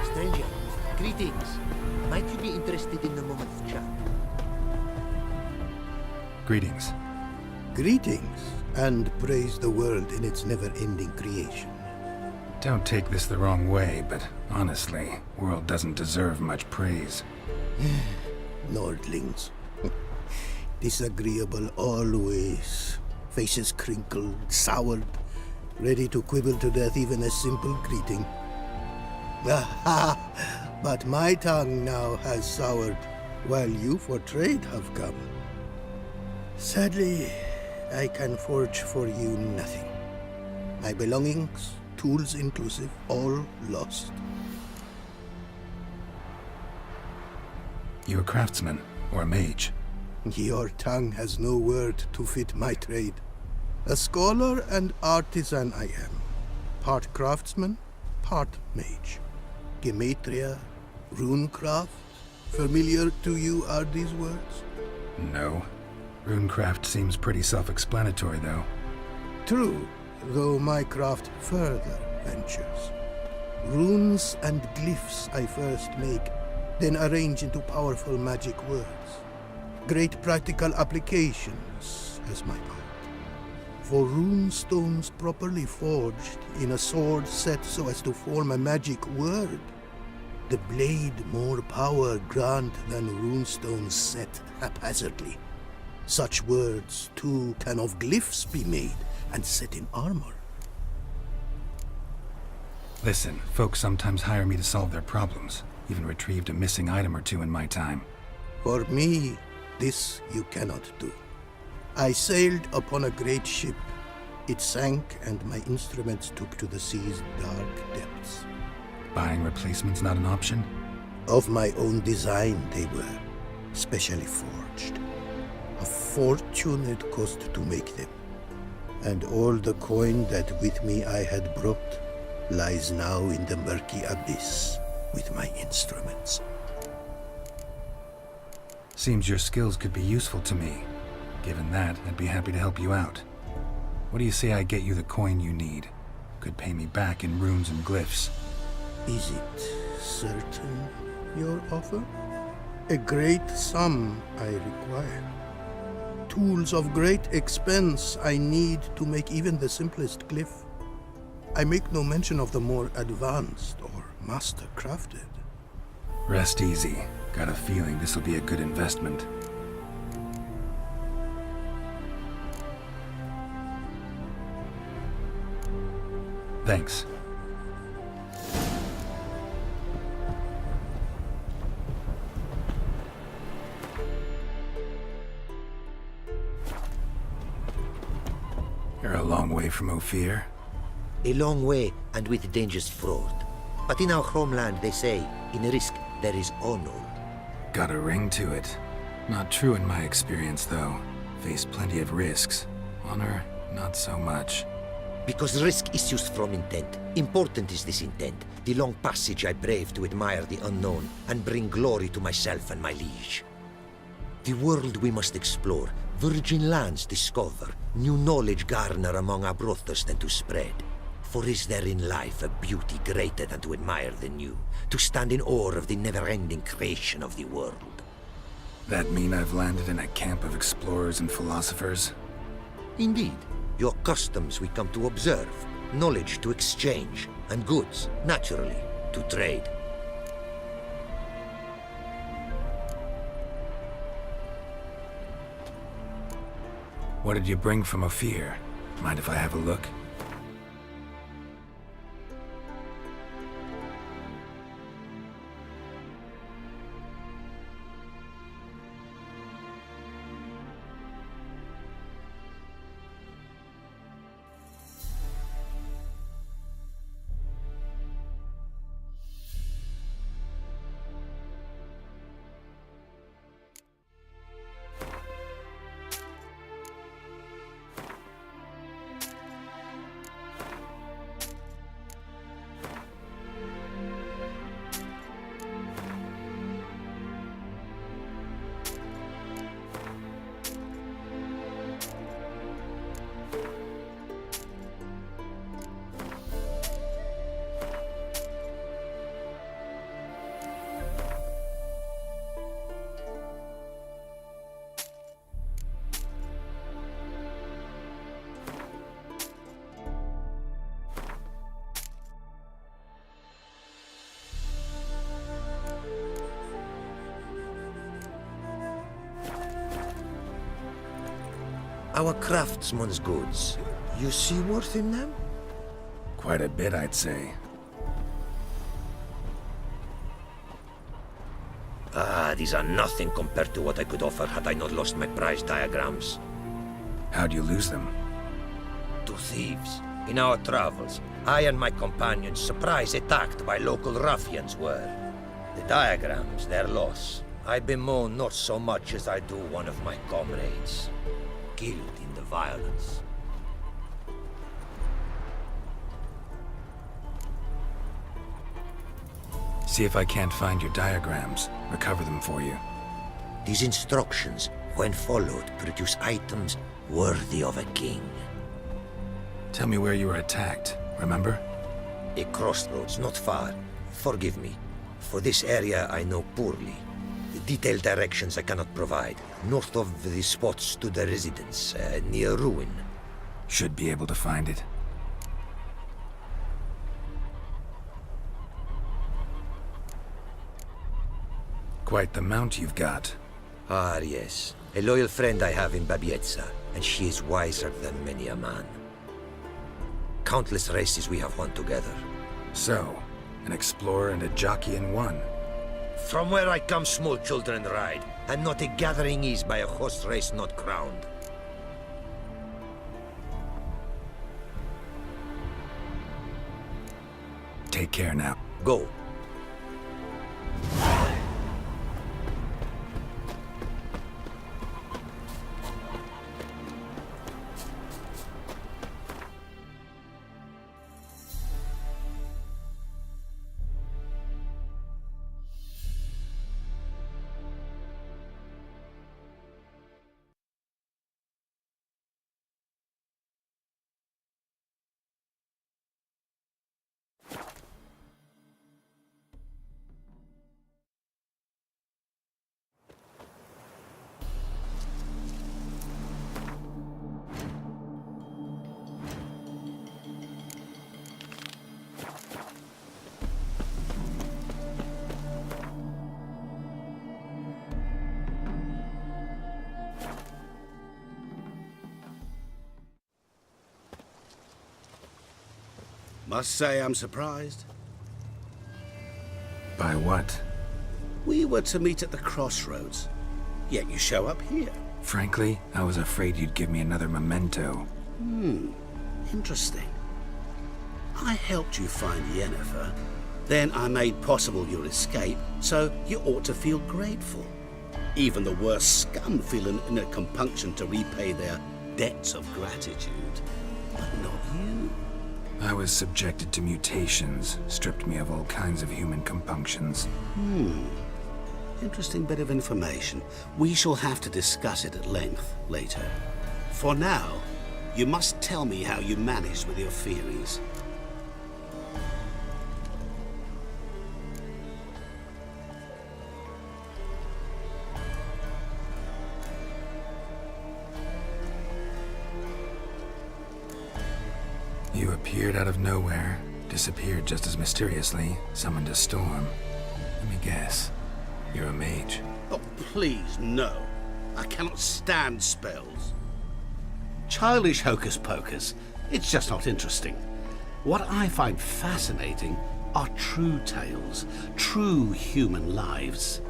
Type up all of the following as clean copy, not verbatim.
Stranger, greetings. Might you be interested in a moment's chat? Greetings. Greetings, and praise the world in its never-ending creation. Don't take this the wrong way, but honestly, world doesn't deserve much praise. Nordlings. Disagreeable always. Faces crinkled, soured, ready to quibble to death even a simple greeting. Aha! But my tongue now has soured, while you for trade have come. Sadly, I can forge for you nothing. My belongings, tools inclusive, all lost. You a craftsman or a mage? Your tongue has no word to fit my trade. A scholar and artisan I am. Part craftsman, part mage. Gematria, runecraft. Familiar to you are these words? No. Runecraft seems pretty self-explanatory, though. True, though my craft further ventures. Runes and glyphs I first make, then arrange into powerful magic words. Great practical applications as my art. For rune stones properly forged in a sword set so as to form a magic word, the blade more power grant than runestones set haphazardly. Such words, too, can of glyphs be made and set in armor. Listen, folks sometimes hire me to solve their problems. Even retrieved a missing item or two in my time. For me, this you cannot do. I sailed upon a great ship. It sank and my instruments took to the sea's dark depths. Buying replacements not an option? Of my own design they were, specially forged. A fortune it cost to make them. And all the coin that with me I had brought lies now in the murky abyss with my instruments. Seems your skills could be useful to me. Given that, I'd be happy to help you out. What do you say I get you the coin you need? Could pay me back in runes and glyphs. Is it certain, your offer? A great sum I require. Tools of great expense I need to make even the simplest glyph. I make no mention of the more advanced or master-crafted. Rest easy. Got a feeling this will be a good investment. Thanks. You're a long way from Ophir. A long way, and with dangers fraught. But in our homeland, they say, in risk there is honor. Got a ring to it. Not true in my experience, though. Faced plenty of risks. Honor, not so much. Because risk issues from intent. Important is this intent. The long passage I brave to admire the unknown and bring glory to myself and my liege. The world we must explore, virgin lands discover, new knowledge garner among our brothers than to spread. For is there in life a beauty greater than to admire the new, to stand in awe of the never-ending creation of the world? That mean I've landed in a camp of explorers and philosophers? Indeed. Your customs we come to observe, knowledge to exchange, and goods, naturally, to trade. What did you bring from Ophir? Mind if I have a look? Our craftsman's goods. You see worth in them? Quite a bit, I'd say. These are nothing compared to what I could offer had I not lost my prized diagrams. How'd you lose them? To thieves. In our travels, I and my companions surprise attacked by local ruffians were. The diagrams, their loss. I bemoan not so much as I do one of my comrades. Killed in the violence. See if I can't find your diagrams. Recover them for you. These instructions, when followed, produce items worthy of a king. Tell me where you were attacked, remember? A crossroads, not far. Forgive me. For this area I know poorly. The detailed directions I cannot provide. North of the spot stood a residence, near ruin. Should be able to find it. Quite the mount you've got. Ah, yes. A loyal friend I have in Babietza, and she is wiser than many a man. Countless races we have won together. So, an explorer and a jockey in one. From where I come, small children ride, and not a gathering is by a horse race not crowned. Take care now. Go. Must say I'm surprised. By what? We were to meet at the crossroads, yet you show up here. Frankly, I was afraid you'd give me another memento. Interesting. I helped you find Yennefer. Then I made possible your escape, so you ought to feel grateful. Even the worst scum feel an inner compunction to repay their debts of gratitude. But not you. I was subjected to mutations, stripped me of all kinds of human compunctions. Interesting bit of information. We shall have to discuss it at length later. For now, you must tell me how you managed with your theories. You appeared out of nowhere, disappeared just as mysteriously, summoned a storm. Let me guess. You're a mage. Oh, please, no. I cannot stand spells. Childish hocus pocus. It's just not interesting. What I find fascinating are true tales, true human lives,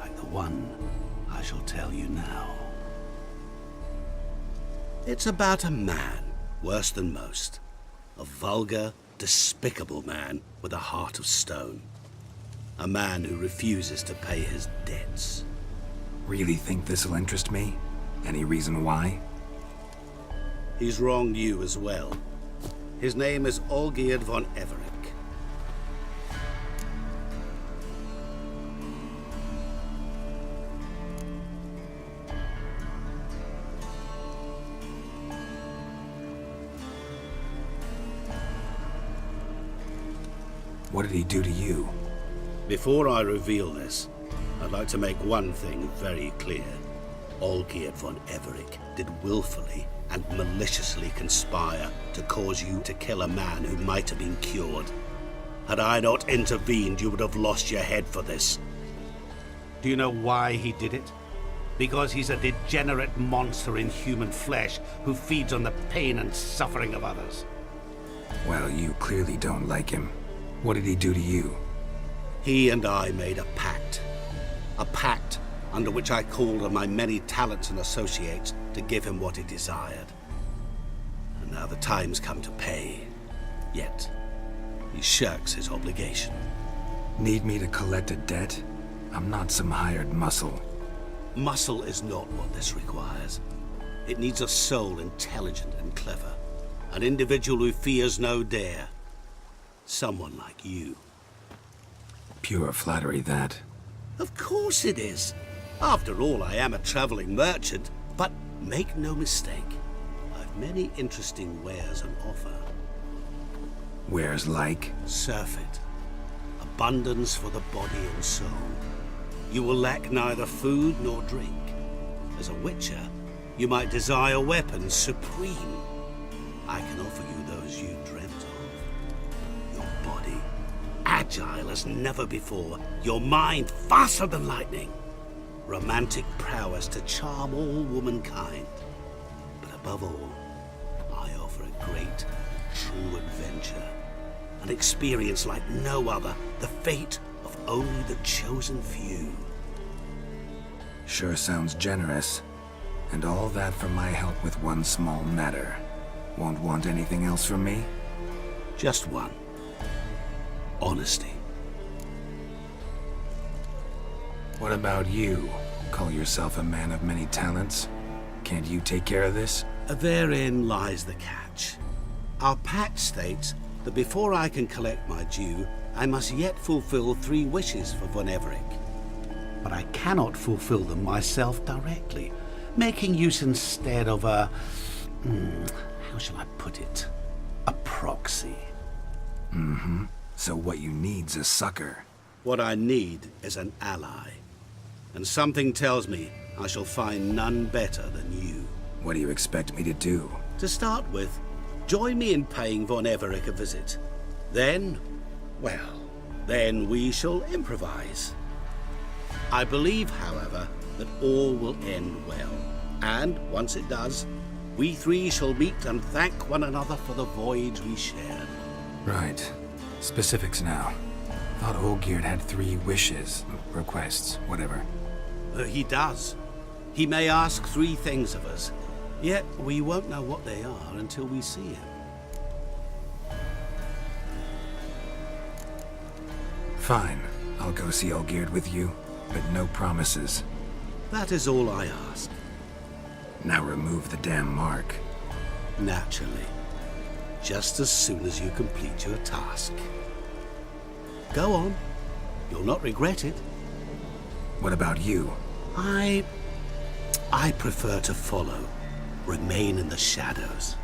like the one I shall tell you now. It's about a man, worse than most. A vulgar, despicable man with a heart of stone. A man who refuses to pay his debts. Really think this'll interest me? Any reason why? He's wronged you as well. His name is Olgierd von Everec. What did he do to you? Before I reveal this, I'd like to make one thing very clear. Olgierd von Everec did willfully and maliciously conspire to cause you to kill a man who might have been cured. Had I not intervened, you would have lost your head for this. Do you know why he did it? Because he's a degenerate monster in human flesh who feeds on the pain and suffering of others. Well, you clearly don't like him. What did he do to you? He and I made a pact. A pact under which I called on my many talents and associates to give him what he desired. And now the time's come to pay. Yet, he shirks his obligation. Need me to collect a debt? I'm not some hired muscle. Muscle is not what this requires. It needs a soul intelligent and clever. An individual who fears no dare. Someone like you. Pure flattery, that. Of course it is. After all, I am a traveling merchant. But make no mistake, I've many interesting wares on offer. Wares like? Surfeit. Abundance for the body and soul. You will lack neither food nor drink. As a witcher, you might desire weapons supreme. I can offer you those you dreamt of. Your body, agile as never before. Your mind, faster than lightning. Romantic prowess to charm all womankind. But above all, I offer a great, true adventure. An experience like no other. The fate of only the chosen few. Sure sounds generous. And all that for my help with one small matter. Won't want anything else from me? Just one. Honesty. What about you? Call yourself a man of many talents? Can't you take care of this? Therein lies the catch. Our pact states that before I can collect my due, I must yet fulfill 3 wishes for Von Everec. But I cannot fulfill them myself directly, making use instead of a... how shall I put it? A proxy. Mm-hmm. So what you need's a sucker. What I need is an ally. And something tells me I shall find none better than you. What do you expect me to do? To start with, join me in paying Von Everec a visit. Then, well, then we shall improvise. I believe, however, that all will end well. And once it does, we 3 shall meet and thank one another for the voyage we shared. Right. Specifics now. Thought Olgierd had 3 wishes, requests, whatever. He does. He may ask 3 things of us, yet we won't know what they are until we see him. Fine. I'll go see Olgierd with you, but no promises. That is all I ask. Now remove the damn mark. Naturally. Just as soon as you complete your task. Go on. You'll not regret it. What about you? I prefer to follow. Remain in the shadows.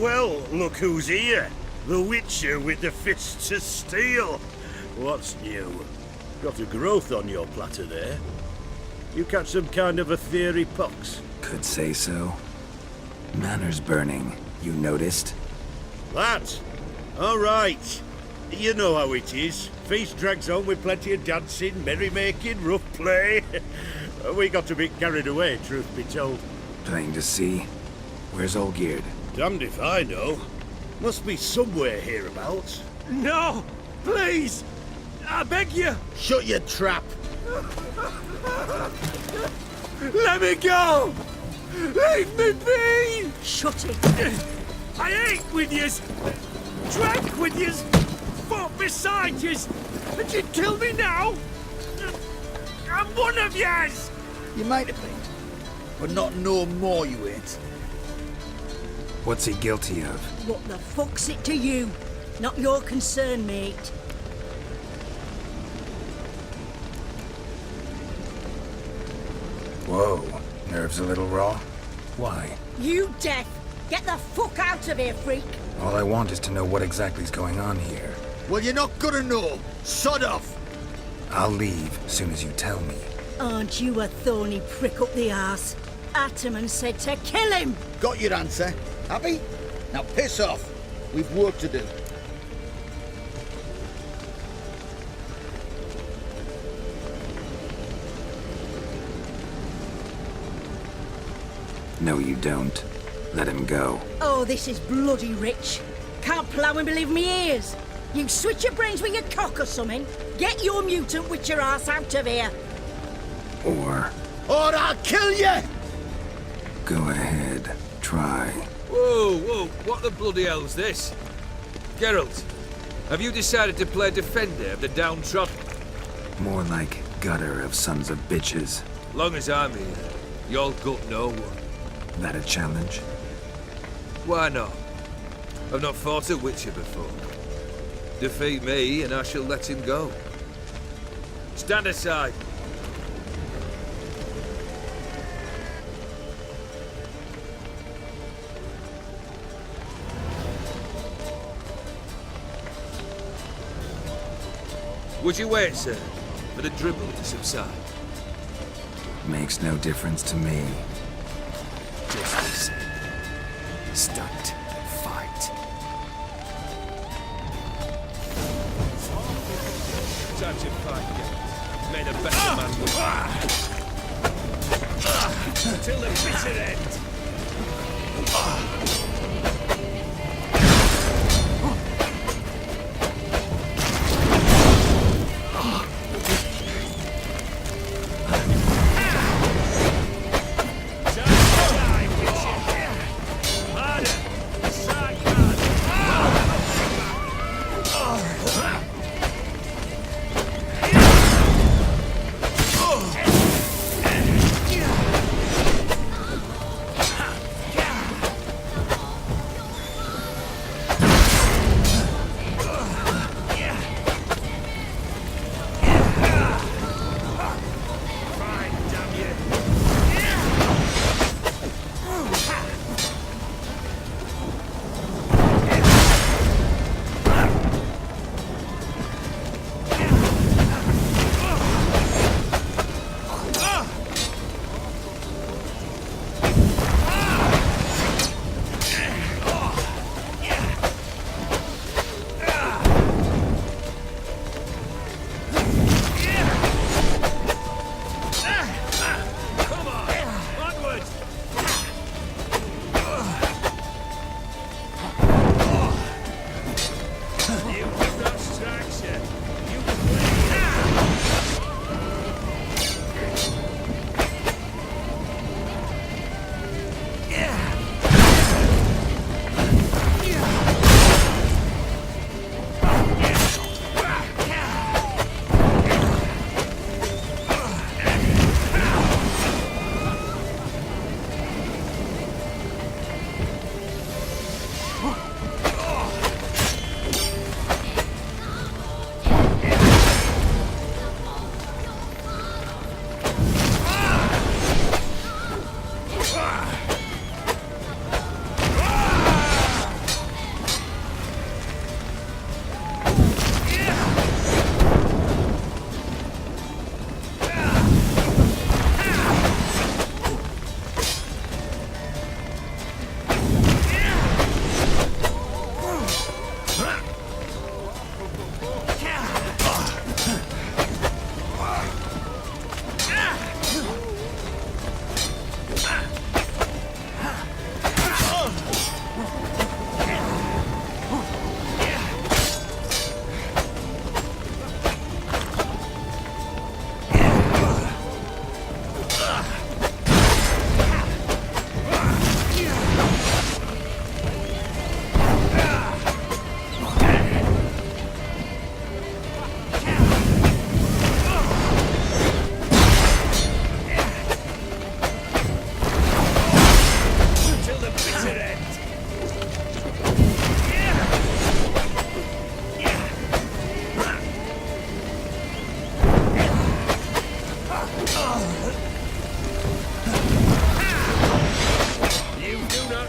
Well, look who's here. The Witcher with the fists of steel. What's new? Got a growth on your platter there. You catch some kind of a theory pox? Could say so. Manor's burning. You noticed? That? All right. You know how it is. Feast drags on with plenty of dancing, merrymaking, rough play. We got a bit carried away, truth be told. Plain to see. Where's Olgierd? Damned if I know. Must be somewhere hereabouts. No! Please! I beg you! Shut your trap! Let me go! Leave me be! Shut it! I ate with yous! Drank with yous! Fought beside yous! And you'd kill me now? I'm one of yous! You might have been, but not no more you ain't. What's he guilty of? What the fuck's it to you? Not your concern, mate. Whoa. Nerves a little raw? Why? You deaf! Get the fuck out of here, freak! All I want is to know what exactly is going on here. Well, you're not gonna know. Sod off. I'll leave as soon as you tell me. Aren't you a thorny prick up the arse? Ataman said to kill him! Got your answer. Happy? Now piss off. We've work to do. No, you don't. Let him go. Oh, this is bloody rich. Can't plough and believe me ears. You switch your brains with your cock or something. Get your mutant witcher ass out of here. Or I'll kill you! go ahead. Try. Whoa, what the bloody hell's this? Geralt, have you decided to play defender of the downtrodden? More like gutter of sons of bitches. Long as I'm here, you'll gut no one. That a challenge? Why not? I've not fought a witcher before. Defeat me and I shall let him go. Stand aside. Would you wait, sir, for the dribble to subside? Makes no difference to me. Just listen. Stunt. Fight. Time to fight, Geralt. Made a better man with until the bitter end.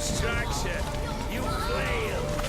strikes you. You flail.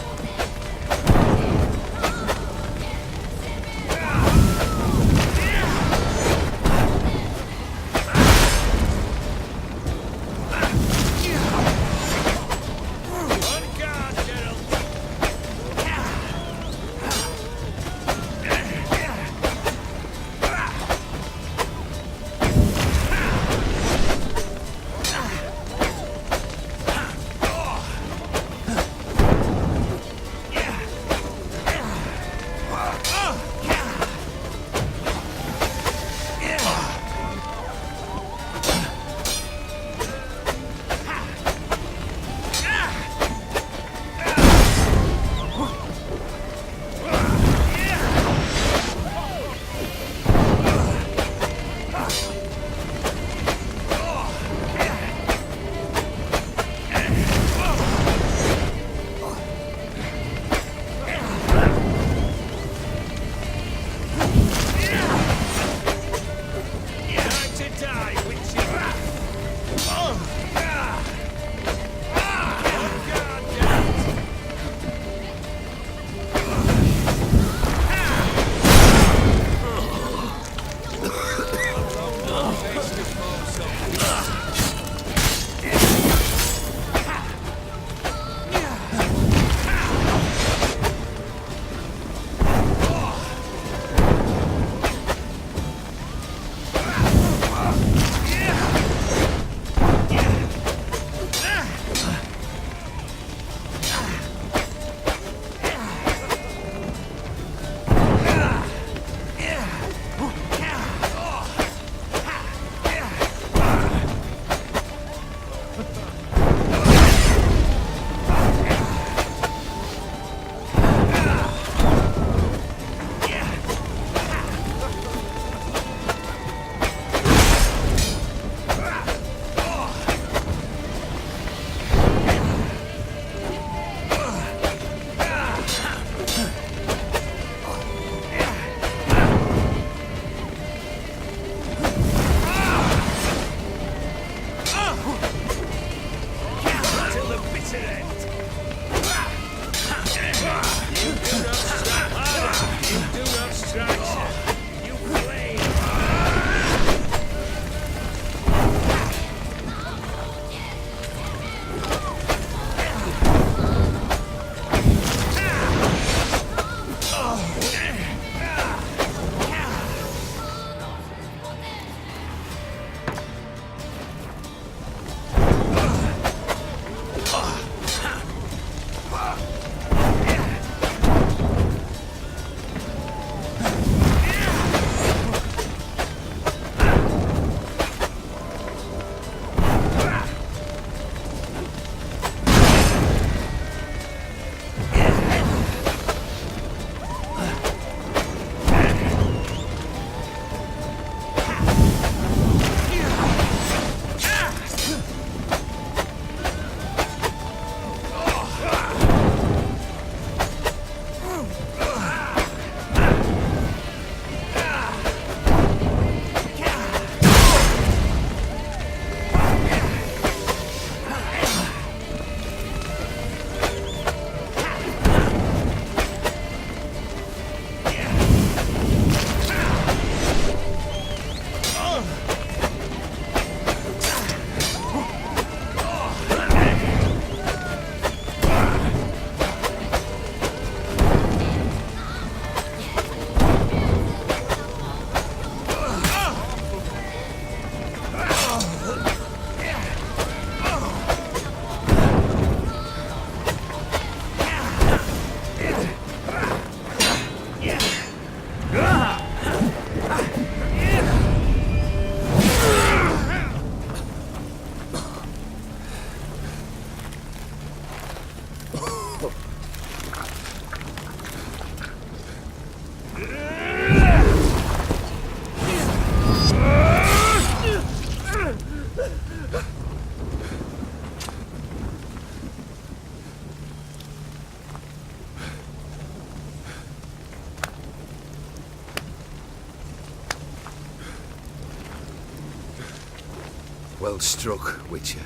Well struck, Witcher.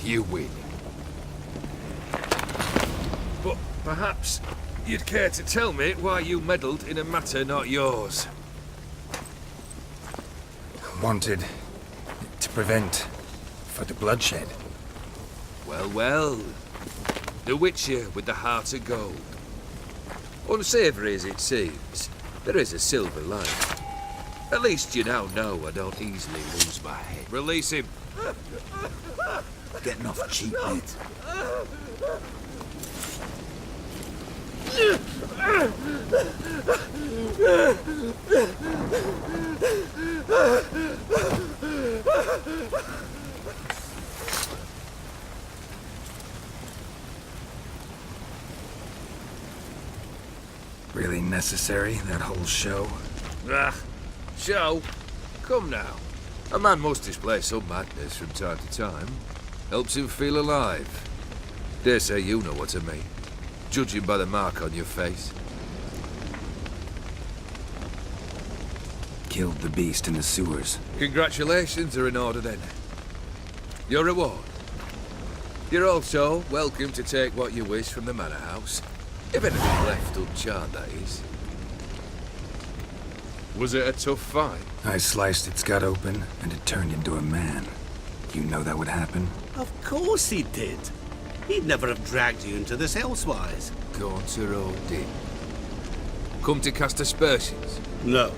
You win. Perhaps you'd care to tell me why you meddled in a matter not yours. Wanted to prevent further bloodshed. Well, well. The Witcher with the heart of gold. Unsavoury as it seems, there is a silver lining. At least you now know I don't easily lose my head. Release him. Getting off cheap, mate. Really necessary, that whole show? Ah, show? Come now. A man must display some madness from time to time. Helps him feel alive. Dare say you know what I mean. Judging by the mark on your face. Killed the beast in the sewers. Congratulations are in order then. Your reward. You're also welcome to take what you wish from the manor house. If anything left uncharred, that is. Was it a tough fight? I sliced its gut open, and it turned into a man. You know that would happen? Of course he did. He'd never have dragged you into this elsewise. Gaunter Odin. Come to cast aspersions? No.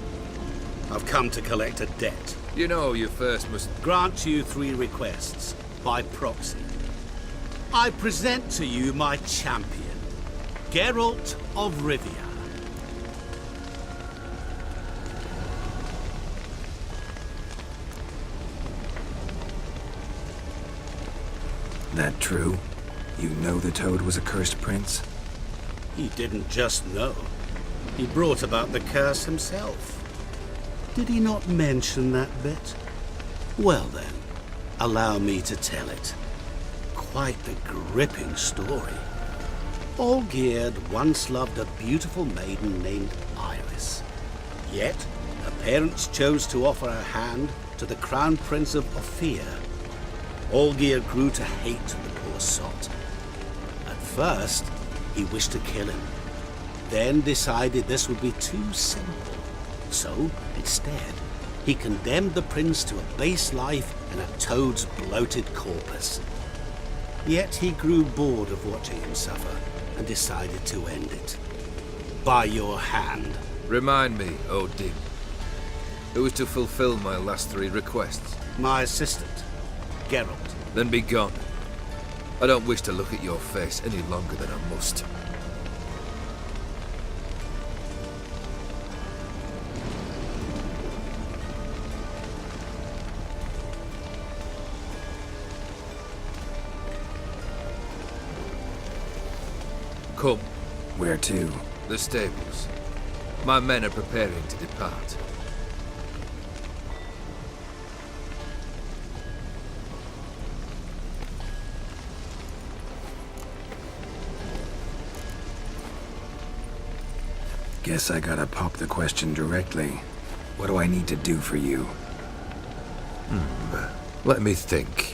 I've come to collect a debt. You know you first must... Grant you 3 requests, by proxy. I present to you my champion, Geralt of Rivia. That true? You know the Toad was a cursed prince? He didn't just know. He brought about the curse himself. Did he not mention that bit? Well then, allow me to tell it. Quite the gripping story. Olgierd once loved a beautiful maiden named Iris. Yet, her parents chose to offer her hand to the Crown Prince of Ophir. Olgierd grew to hate the poor sot. At first, he wished to kill him, then decided this would be too simple. So, instead, he condemned the prince to a base life in a toad's bloated corpus. Yet he grew bored of watching him suffer and decided to end it. By your hand. Remind me, Odin. Who is to fulfill my last 3 requests? My assistant, Geralt. Then be gone. I don't wish to look at your face any longer than I must. Come. Where to? The stables. My men are preparing to depart. Guess I gotta pop the question directly. What do I need to do for you? Let me think.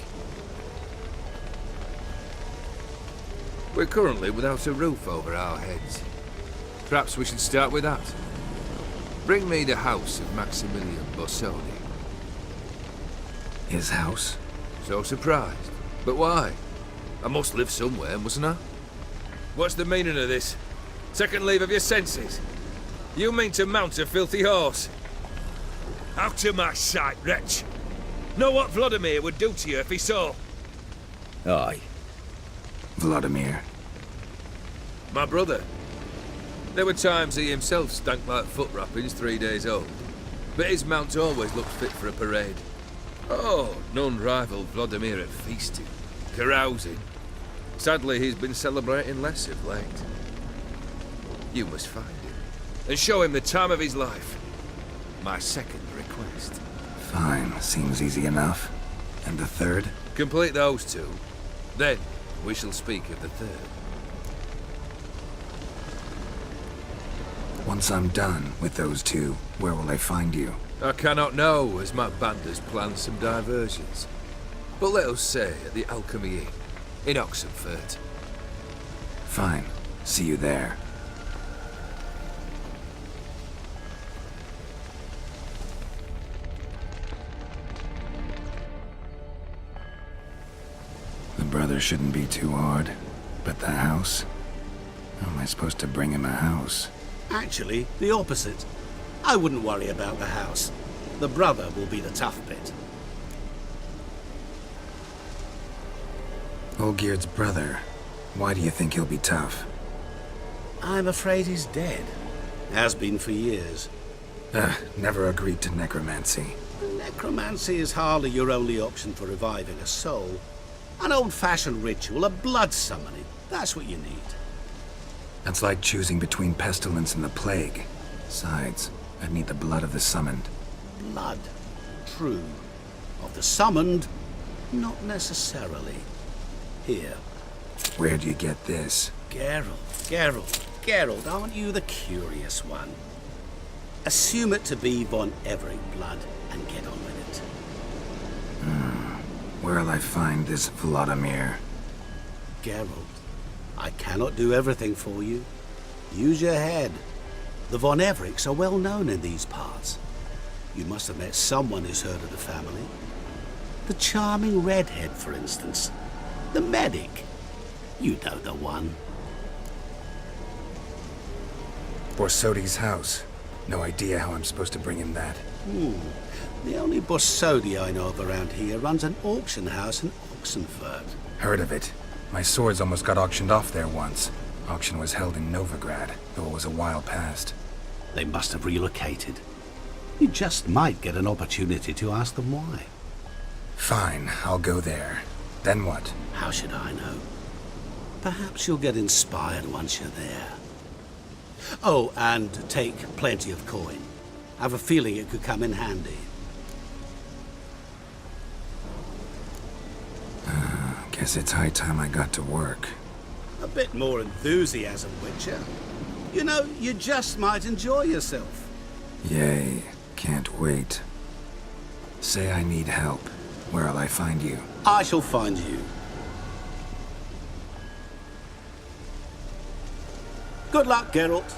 We're currently without a roof over our heads. Perhaps we should start with that. Bring me the house of Maximilian Bossoni. His house? So surprised. But why? I must live somewhere, mustn't I? What's the meaning of this? Second leave of your senses? You mean to mount a filthy horse? Out of my sight, wretch! Know what Vladimir would do to you if he saw? Aye. Vladimir. My brother. There were times he himself stank like foot wrappings 3 days old. But his mount always looked fit for a parade. Oh, none rivaled Vladimir at feasting, carousing. Sadly, he's been celebrating less of late. You must find him, and show him the time of his life. My second request. Fine, seems easy enough. And the third? Complete those 2. Then, we shall speak of the third. Once I'm done with those 2, where will I find you? I cannot know, as my band has planned some diversions. But let us say at the Alchemy Inn, in Oxenfurt. Fine. See you there. The brother shouldn't be too hard, but the house? How am I supposed to bring him a house? Actually, the opposite. I wouldn't worry about the house. The brother will be the tough bit. Olgierd's brother. Why do you think he'll be tough? I'm afraid he's dead. Has been for years. Never agreed to necromancy. Necromancy is hardly your only option for reviving a soul. An old-fashioned ritual, a blood summoning. That's what you need. That's like choosing between pestilence and the plague. Besides, I'd need the blood of the summoned. Blood. True. Of the summoned, not necessarily. Here. Where do you get this? Geralt, aren't you the curious one? Assume it to be von Everett blood and get on with it. Where'll I find this Vladimir? Geralt, I cannot do everything for you. Use your head. The von Evericks are well known in these parts. You must have met someone who's heard of the family. The charming redhead, for instance. The medic. You know the one. Borsodi's house. No idea how I'm supposed to bring him that. The only Borsodi I know of around here runs an auction house in Oxenfurt. Heard of it. My swords almost got auctioned off there once. Auction was held in Novigrad, though it was a while past. They must have relocated. You just might get an opportunity to ask them why. Fine, I'll go there. Then what? How should I know? Perhaps you'll get inspired once you're there. Oh, and take plenty of coin. I have a feeling it could come in handy. Guess it's high time I got to work. A bit more enthusiasm, Witcher. You know, you just might enjoy yourself. Yay, can't wait. Say I need help. Where'll I find you? I shall find you. Good luck, Geralt.